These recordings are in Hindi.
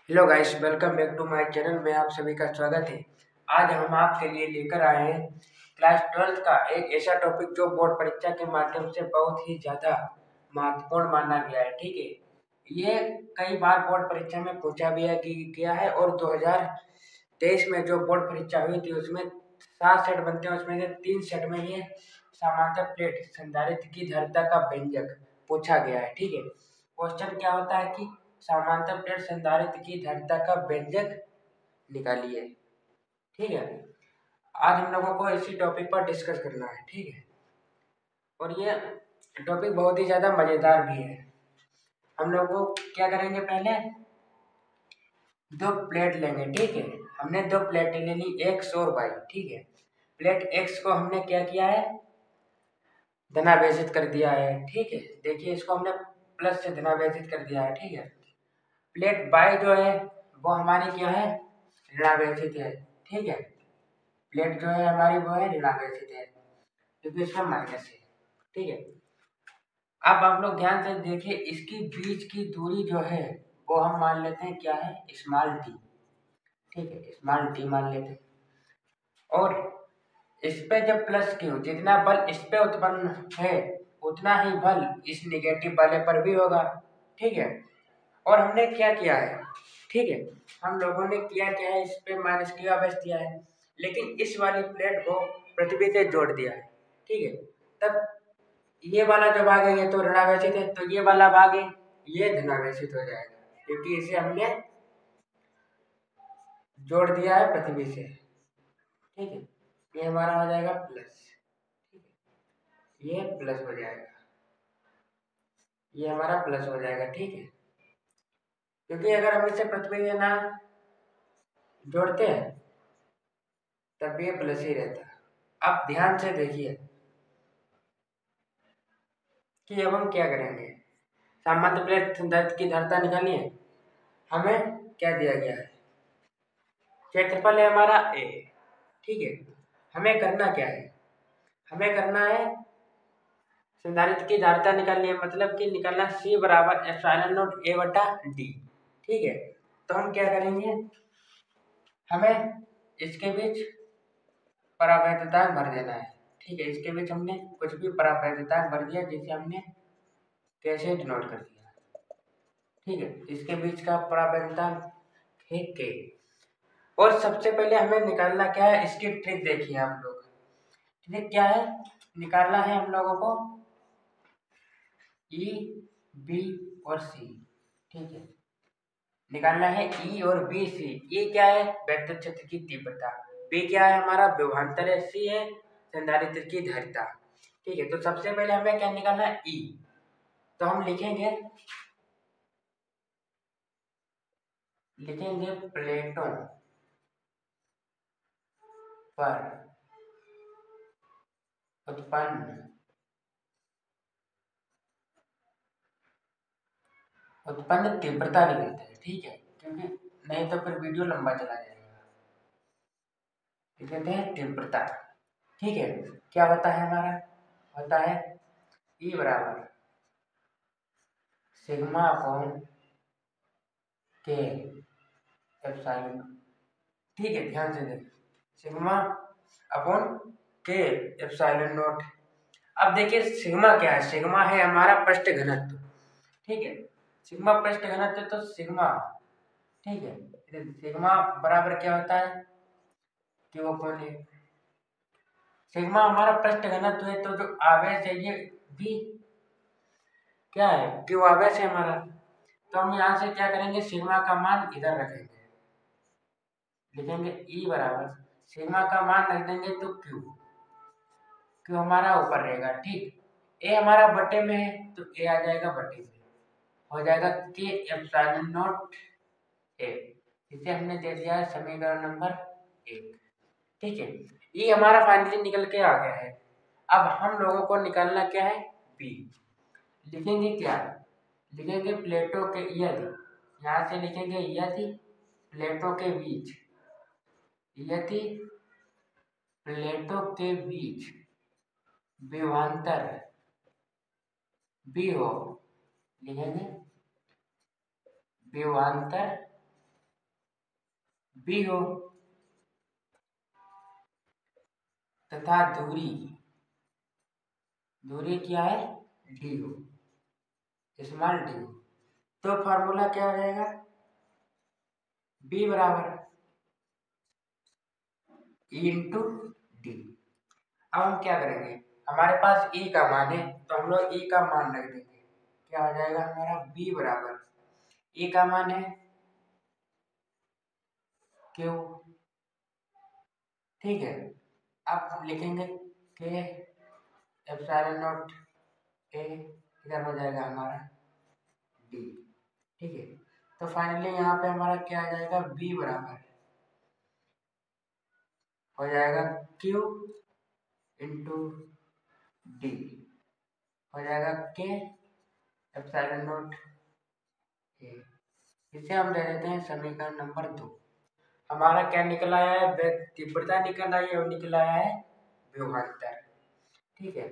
Hello guys, welcome back to my channel में आप सभी का स्वागत है। आज हम आपके लिए लेकर आए हैं क्लास 12th का एक ऐसा टॉपिक जो बोर्ड परीक्षा के माध्यम से बहुत ही ज़्यादा महत्वपूर्ण माना गया है। ठीक है, ये कई बार बोर्ड परीक्षा में पूछा भी है गया है और 2023 में जो बोर्ड परीक्षा हुई थी उसमें 7 सेट बनते हैं, उसमें से 3 सेट में ये समांतर प्लेट संधारित्र की धारिता का व्यंजक पूछा गया है। ठीक है, क्वेश्चन क्या होता है कि समांतर प्लेट संधारित्र की धारिता का व्यंजक निकालिए। ठीक है, आज हम लोगों को इसी टॉपिक पर डिस्कस करना है। ठीक है, और ये टॉपिक बहुत ही ज़्यादा मज़ेदार भी है। हम लोग को क्या करेंगे, पहले दो प्लेट लेंगे। ठीक है, हमने दो प्लेटें ले ली, एक्स और वाई। ठीक है, प्लेट एक्स को हमने क्या किया है, धनावेशित कर दिया है। ठीक है, देखिए इसको हमने प्लस से धनावेशित कर दिया है। ठीक है, प्लेट बाई जो है वो हमारी क्या है, ऋणावेशित है। ठीक है, प्लेट जो है हमारी वो है ऋणावेशित है क्योंकि इसमें माइनस है। ठीक है, अब आप लोग ध्यान से देखिए, इसकी बीच की दूरी जो है वो हम मान लेते हैं क्या है, स्मॉल टी। ठीक है, स्मॉल टी मान लेते हैं। और इस पे जब प्लस क्यू, जितना बल इस पे उत्पन्न है उतना ही बल इस निगेटिव वाले पर भी होगा। ठीक है, और हमने क्या किया है, ठीक है, हम लोगों ने किया क्या है, इस पे माइनस क्यू आवेश दिया है, लेकिन इस वाली प्लेट को पृथ्वी से जोड़ दिया है। ठीक है, तब ये वाला जो भाग है ये तो ऋणावेशित है, तो ये वाला भाग है ये धनावेशित हो जाएगा क्योंकि इसे हमने जोड़ दिया है पृथ्वी से। ठीक है, ये हमारा हो जाएगा प्लस। ठीक है, ये प्लस हो जाएगा, ये हमारा प्लस हो जाएगा। ठीक है, क्योंकि अगर हम इसे पृथ्वी से ना जोड़ते हैं तब ये प्लस ही रहता। अब ध्यान से देखिए कि अब हम क्या करेंगे, सामान्य प्लेट संधारित्र की धारिता निकालिए। हमें क्या दिया गया है, क्षेत्रफल है हमारा ए। ठीक है, हमें करना क्या है, हमें करना है संधारित्र की धारिता निकालनी है, मतलब कि निकालना सी बराबर एप्सिलॉन नॉट ए बटा डी। ठीक है, तो हम क्या करेंगे, हमें इसके बीच परावैद्युतांक भर देना है। ठीक है, इसके बीच हमने कुछ भी परावैद्युतांक भर दिया जिसे हमने कैसे डिनोट कर दिया। ठीक है, इसके बीच का परावैद्युतांक है के। और सबसे पहले हमें निकालना क्या है, इसकी ट्रिक देखिए आप लोग। ट्रिक क्या है, निकालना है हम लोगों को ई, बी और सी। ठीक है, निकालना है ई और बी सी। ई क्या है, वेक्टर क्षेत्र की तीव्रता। बी क्या है, हमारा विभवांतर है। सी है संधारित्र की धारिता। ठीक है, तो सबसे पहले हमें क्या निकालना है, ई। तो हम लिखेंगे प्लेटों पर उत्पन्न तीव्रता लिख देते हैं। ठीक है, क्योंकि नहीं तो फिर वीडियो लंबा चला जाएगा। लिख देते हैं तीव्रता। ठीक है, क्या होता है हमारा, होता है ई बराबर सिग्मा अपॉन के एप्सिलॉन। ठीक है, ध्यान से देखें, सिग्मा अपॉन के एप्सिलॉन नॉट। अब देखिए सिग्मा क्या है, सिग्मा है हमारा पृष्ठ घनत्व। ठीक है, सिग्मा पृष्ठ घनत्व, तो सिग्मा, ठीक है, सिग्मा बराबर क्या होता है, क्यू अपॉन ए। सिग्मा हमारा पृष्ठ घनत्व है, तो जो आवेश है ये भी क्या है, क्यू आवेश है हमारा। तो हम यहाँ से क्या करेंगे, सिग्मा का मान इधर रखेंगे, लिखेंगे ई बराबर सिग्मा का मान रख देंगे तो क्यू, क्यू हमारा ऊपर रहेगा। ठीक, ए हमारा बटे में है तो ए आ जाएगा बटे में, हो जाएगा के एप्सिलॉन नॉट ए। इसे हमने दे दिया है समीकरण नंबर 1। ठीक है, ये हमारा फाइनली निकल के आ गया है। अब हम लोगों को निकालना क्या है, बी। लिखेंगे क्या, लिखेंगे प्लेटों के यदि, यहाँ से लिखेंगे यदि प्लेटों के बीच, यदि प्लेटों के बीच विभवांतर बी हो, लिखेंगे विभवांतर बी हो तथा दूरी क्या है, डी हो, स्मॉल डी हो, तो फॉर्मूला क्या हो जाएगा, बी बराबर ई इंटू डी। अब हम क्या करेंगे, हमारे पास ई का मान है तो हम लोग ई का मान रख देंगे, क्या हो जाएगा हमारा बी बराबर ई का मान है क्यू, ठीक है। अब हम लिखेंगे के एप्सिलॉन नॉट ए, इधर हो जाएगा हमारा डी, ठीक है। तो फाइनली यहाँ पे हमारा क्या आ जाएगा, बी बराबर हो जाएगा क्यू इंटू डी, हो जाएगा के एप्सिलॉन नॉट ए। इसे हम दे देते हैं समीकरण नंबर 2। हमारा क्या निकल आया है, तीव्रता निकल आई है और निकल आया है विभवांतर, ठीक है।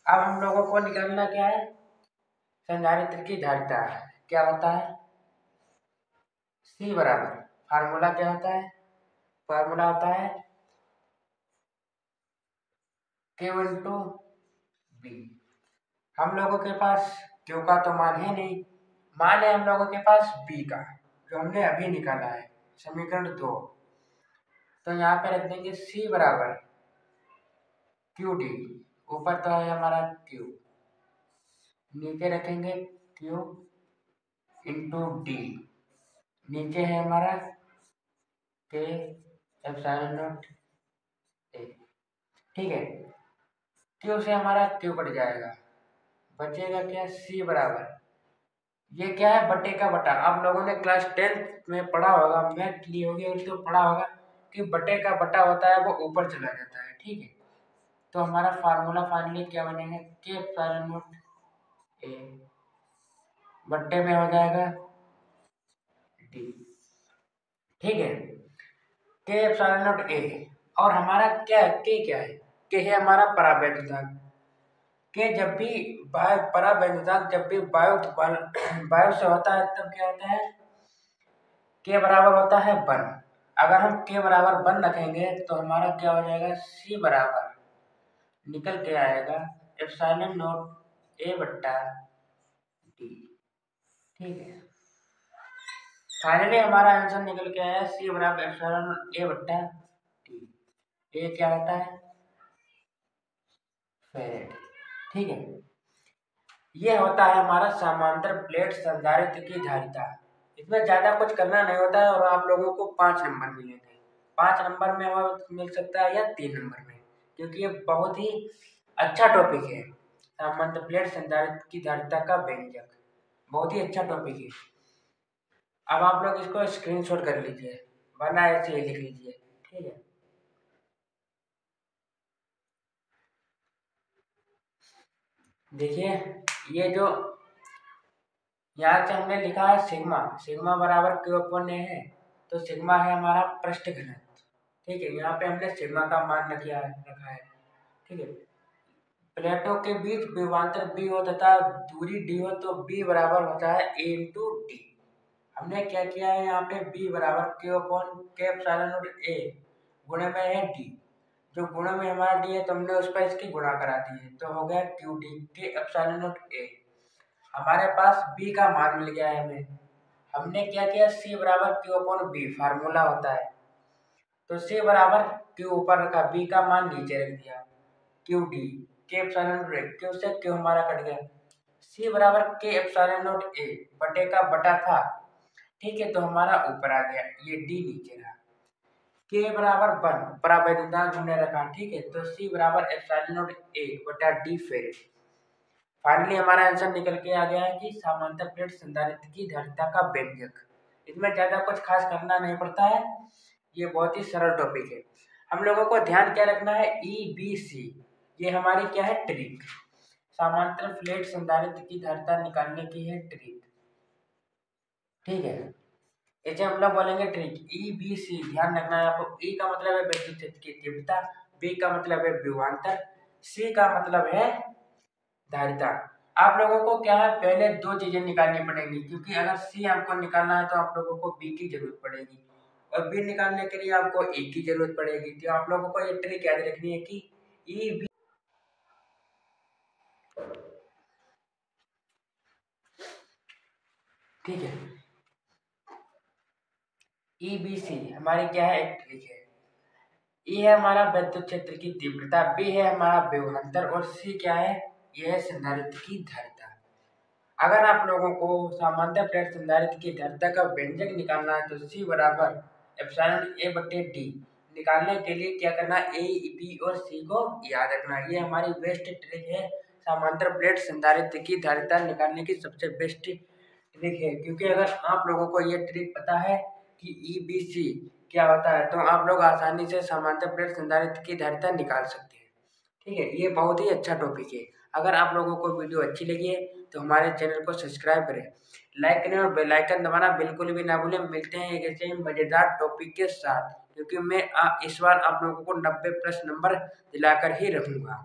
अब हम लोगों को निकालना क्या है, संधारित्र की धारिता क्या होता है, सी बराबर, फार्मूला क्या होता है, फार्मूला होता है क्यू इंटू बी। हम लोगों के पास क्यू का तो मान है नहीं, मान है हम लोगों के पास बी का, जो हमने अभी निकाला है समीकरण 2। तो यहाँ पे रख देंगे सी बराबर क्यू डी, ऊपर तो है हमारा क्यू, नीचे रखेंगे क्यू इंटू डी, नीचे है हमारा के एप्सिलॉन नॉट ए, ठीक है। क्यू से हमारा क्यू कट जाएगा, बचेगा क्या, सी बराबर, ये क्या है बटे का बटा। आप लोगों ने क्लास 10th में पढ़ा होगा, मैथ ली होगी और तो पढ़ा होगा कि बटे का बटा होता है वो ऊपर चला जाता है, ठीक है। तो हमारा फार्मूला फाइनली क्या बनेगा, के एप्सिलॉन नॉट ए बट्टे में हो जाएगा डी, ठीक है। के एप्सिलॉन नॉट ए, और हमारा क्या है, के क्या है, के है हमारा परावैद्युतांक। के जब भी परावैद्युतांक जब भी वायु से होता है तब क्या होता है, के बराबर होता है 1। अगर हम के बराबर 1 रखेंगे तो हमारा क्या हो जाएगा, सी बराबर निकल के आएगा एप्सिलॉन नॉट ए बट्टा डी, ठीक है। फाइनली हमारा आंसर निकल के आया सी बराबर एप्सिलॉन ए बट्टा डी। ये क्या होता है, फेरेड, ठीक है। ये होता है हमारा समांतर प्लेट संधारित्र की धारिता। इसमें ज्यादा कुछ करना नहीं होता है और आप लोगों को 5 नंबर मिलेंगे। 5 नंबर में हमें मिल सकता है या 3 नंबर में, क्योंकि ये बहुत ही अच्छा टॉपिक है, समांतर प्लेट संधारित्र की धारिता का व्यंजक, बहुत ही अच्छा टॉपिक है। अब आप लोग इसको स्क्रीनशॉट कर लीजिए, वरना ऐसे ही लिख लीजिए, ठीक है। देखिए ये जो यहाँ से हमने लिखा है सिग्मा, सिग्मा बराबर क्यू अपन ए है, तो सिग्मा है हमारा पृष्ठ घनत्व, ठीक है। यहाँ पे हमने सिग्मा का मान रखा है, ठीक है। प्लेटों के बीच विभवांतर बी हो तथा दूरी डी हो तो बी बराबर होता है ए इंटू डी। हमने क्या किया है, यहाँ पे बी बराबर क्यू अपॉन के एप्सिलॉन नॉट ए गुणे में है डी, जो गुणे में हमारा डी है तो हमने उस पर इसकी गुणा करा दी है, तो हो गया क्यू डी के एप्सिलॉन नॉट ए। हमारे पास b का मान मिल गया है हमें, हमने क्या किया, c बराबर क्यू अपॉन बी फार्मूला होता है, तो c बराबर क्यू ऊपर रखा, b का मान नीचे रख दिया, क्यू डी के एप्सिलॉन नॉट क्यू से क्यू हमारा कट गया, c बराबर के एप्सिलॉन नॉट ए बटे का बटा था, ठीक है। तो हमारा ऊपर आ गया, ये d नीचे रहा, k बराबर 1 परावैद्युतांक हमने रखा, ठीक है। तो c बराबर एप्सिलॉन नॉट ए बटा डी फेरेड। फाइनली हमारा आंसर निकल के आ गया है कि समांतर प्लेट संधारित्र की धारिता का व्यंजक। इसमें ज्यादा कुछ खास करना नहीं पड़ता है, ये बहुत ही सरल टॉपिक है। हम लोगों को ध्यान क्या रखना है, ई बी सी, ये हमारी क्या है, ट्रिक, समांतर प्लेट संधारित्र की धारिता निकालने की है ट्रिक, ठीक है। इसे हम लोग बोलेंगे ट्रिक, ई बी सी, ध्यान रखना है आपको। ई का मतलब है विद्युत क्षेत्र की तीव्रता, बी का मतलब है विभवांतर, सी का मतलब है धारिता। आप लोगों को क्या है, पहले दो चीजें निकालनी पड़ेंगी, क्योंकि अगर सी हमको निकालना है तो आप लोगों को बी की जरूरत पड़ेगी। और बी निकालने के लिए आपको ए की जरूरत पड़ेगी। तो आप लोगों को ये ट्रिक याद रखनी है कि ई बी, ठीक है। ई बी सी हमारी क्या है, एक ट्रिक है। ई है हमारा विद्युत क्षेत्र की तीव्रता, बी है हमारा विभवांतर और सी क्या है, यह है संधारित्र की धारिता। अगर आप लोगों को सामान्य प्लेट संधारित्र की धारिता का व्यंजक निकालना है तो सी बराबर एप्सिलॉन ए बटे डी निकालने के लिए क्या करना, ए बी और सी को याद रखना। ये हमारी बेस्ट ट्रिक है, समांतर प्लेट संधारित्र की धारिता निकालने की सबसे बेस्ट ट्रिक है। क्योंकि अगर आप लोगों को ये ट्रिक पता है कि ई बी सी क्या होता है तो आप लोग आसानी से समांतर प्लेट संधारित्र की धारिता निकाल सकते हैं। ठीक है, ये बहुत ही अच्छा टॉपिक है। अगर आप लोगों को वीडियो अच्छी लगी है तो हमारे चैनल को सब्सक्राइब करें, लाइक करें और बेल आइकन दबाना बिल्कुल भी ना भूलें। मिलते हैं एक ऐसे ही मजेदार टॉपिक के साथ, क्योंकि मैं इस बार आप लोगों को 90+ नंबर दिलाकर ही रहूंगा।